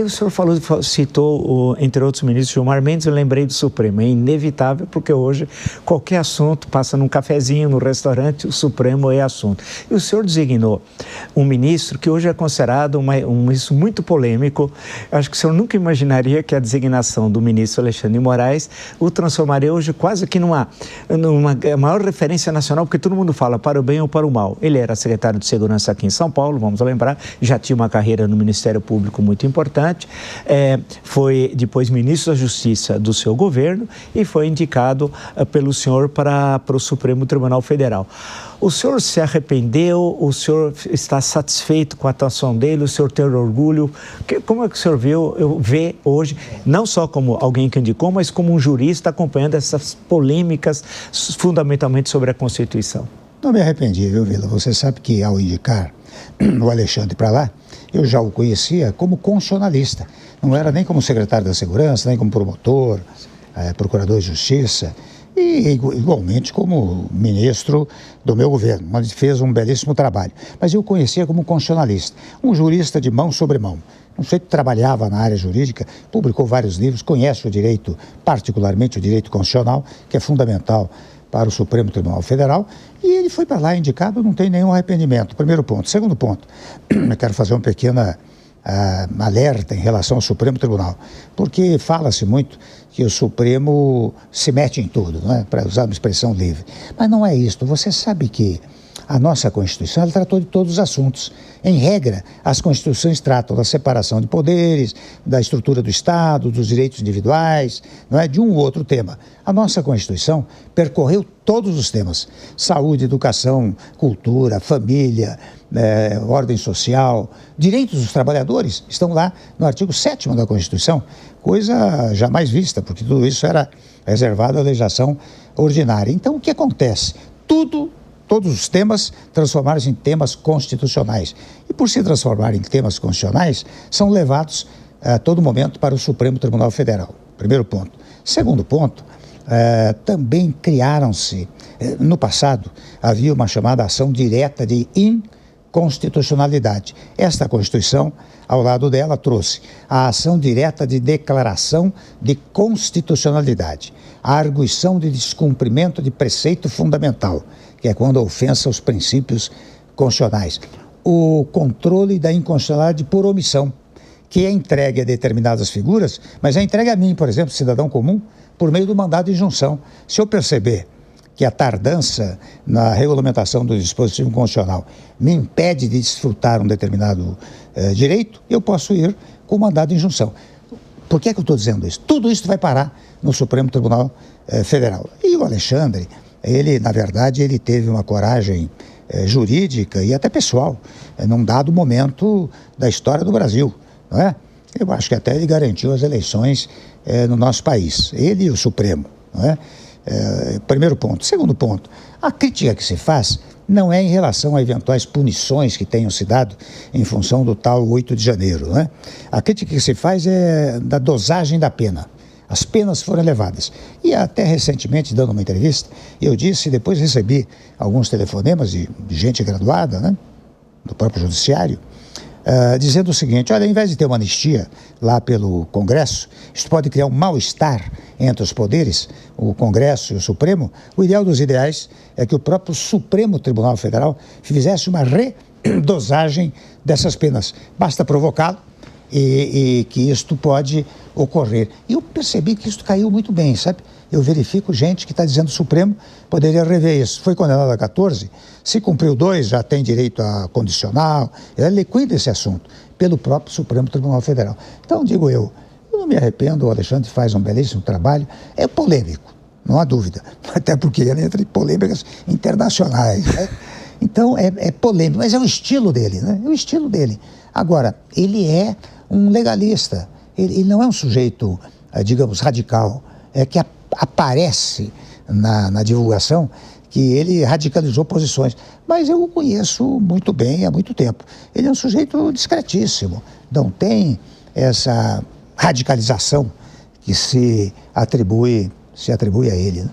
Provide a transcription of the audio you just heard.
O senhor citou, entre outros ministros, Gilmar Mendes, eu lembrei do Supremo. É inevitável, porque hoje qualquer assunto passa num cafezinho, no restaurante, o Supremo é assunto. E o senhor designou um ministro que hoje é considerado um ministro muito polêmico. Acho que o senhor nunca imaginaria que a designação do ministro Alexandre de Moraes o transformaria hoje quase que numa maior referência nacional, porque todo mundo fala para o bem ou para o mal. Ele era secretário de Segurança aqui em São Paulo, vamos lembrar, já tinha uma carreira no Ministério Público muito importante. Foi depois ministro da Justiça do seu governo e foi indicado pelo senhor para o Supremo Tribunal Federal. O senhor se arrependeu? O senhor está satisfeito com a atuação dele? O senhor tem orgulho? Como é que o senhor vê hoje, não só como alguém que indicou, mas como um jurista acompanhando essas polêmicas fundamentalmente sobre a Constituição? Não me arrependi, viu, Vila? Você sabe que ao indicar o Alexandre para lá, eu já o conhecia como constitucionalista. Não era nem como secretário da Segurança, nem como promotor, procurador de Justiça, e igualmente como ministro do meu governo, onde fez um belíssimo trabalho. Mas eu o conhecia como constitucionalista, um jurista de mão sobre mão. Um sujeito que trabalhava na área jurídica, publicou vários livros, conhece o direito, particularmente o direito constitucional, que é fundamental para o Supremo Tribunal Federal, e ele foi para lá indicado, não tem nenhum arrependimento. Primeiro ponto. Segundo ponto, eu quero fazer uma pequena alerta em relação ao Supremo Tribunal, porque fala-se muito que o Supremo se mete em tudo, não é? Para usar uma expressão livre. Mas não é isso. Você sabe que a nossa Constituição, ela tratou de todos os assuntos. Em regra, as Constituições tratam da separação de poderes, da estrutura do Estado, dos direitos individuais, não é? De um ou outro tema. A nossa Constituição percorreu todos os temas. Saúde, educação, cultura, família, ordem social, direitos dos trabalhadores, estão lá no artigo 7º da Constituição, coisa jamais vista, porque tudo isso era reservado à legislação ordinária. Então, o que acontece? Todos os temas transformaram-se em temas constitucionais. E por se transformarem em temas constitucionais, são levados a todo momento para o Supremo Tribunal Federal. Primeiro ponto. Segundo ponto, também criaram-se, no passado, havia uma chamada ação direta de inconstitucionalidade. Esta Constituição, ao lado dela, trouxe a ação direta de declaração de constitucionalidade, a arguição de descumprimento de preceito fundamental, que é quando a ofensa aos princípios constitucionais, o controle da inconstitucionalidade por omissão, que é entregue a determinadas figuras, mas é entregue a mim, por exemplo, cidadão comum, por meio do mandado de injunção. Se eu perceber que a tardança na regulamentação do dispositivo constitucional me impede de desfrutar um determinado direito, eu posso ir com o mandado de injunção. Por que é que eu estou dizendo isso? Tudo isso vai parar no Supremo Tribunal Federal. E o Alexandre, ele, na verdade, ele teve uma coragem jurídica e até pessoal, num dado momento da história do Brasil, não é? Eu acho que até ele garantiu as eleições no nosso país, ele e o Supremo, não é? Primeiro ponto. Segundo ponto, a crítica que se faz não é em relação a eventuais punições que tenham se dado em função do tal 8 de janeiro, né? A crítica que se faz é da dosagem da pena. As penas foram elevadas. E até recentemente, dando uma entrevista, eu disse, depois recebi alguns telefonemas de gente graduada, né, do próprio judiciário, dizendo o seguinte: olha, ao invés de ter uma anistia lá pelo Congresso, isso pode criar um mal-estar entre os poderes, o Congresso e o Supremo. O ideal dos ideais é que o próprio Supremo Tribunal Federal fizesse uma redosagem dessas penas. Basta provocá-lo e que isto pode ocorrer. E eu percebi que isso caiu muito bem, sabe? Eu verifico gente que está dizendo que o Supremo poderia rever isso. Foi condenado a 14, se cumpriu 2, já tem direito a condicional, ele liquida esse assunto pelo próprio Supremo Tribunal Federal. Então, digo eu não me arrependo, o Alexandre faz um belíssimo trabalho, é polêmico, não há dúvida, até porque ele entra em polêmicas internacionais, né? Então, é polêmico, mas é o estilo dele, né? É o estilo dele. Agora, ele é um legalista, ele não é um sujeito, digamos, radical, que aparece na divulgação que ele radicalizou posições, mas eu o conheço muito bem há muito tempo. Ele é um sujeito discretíssimo, não tem essa radicalização que se atribui a ele, né?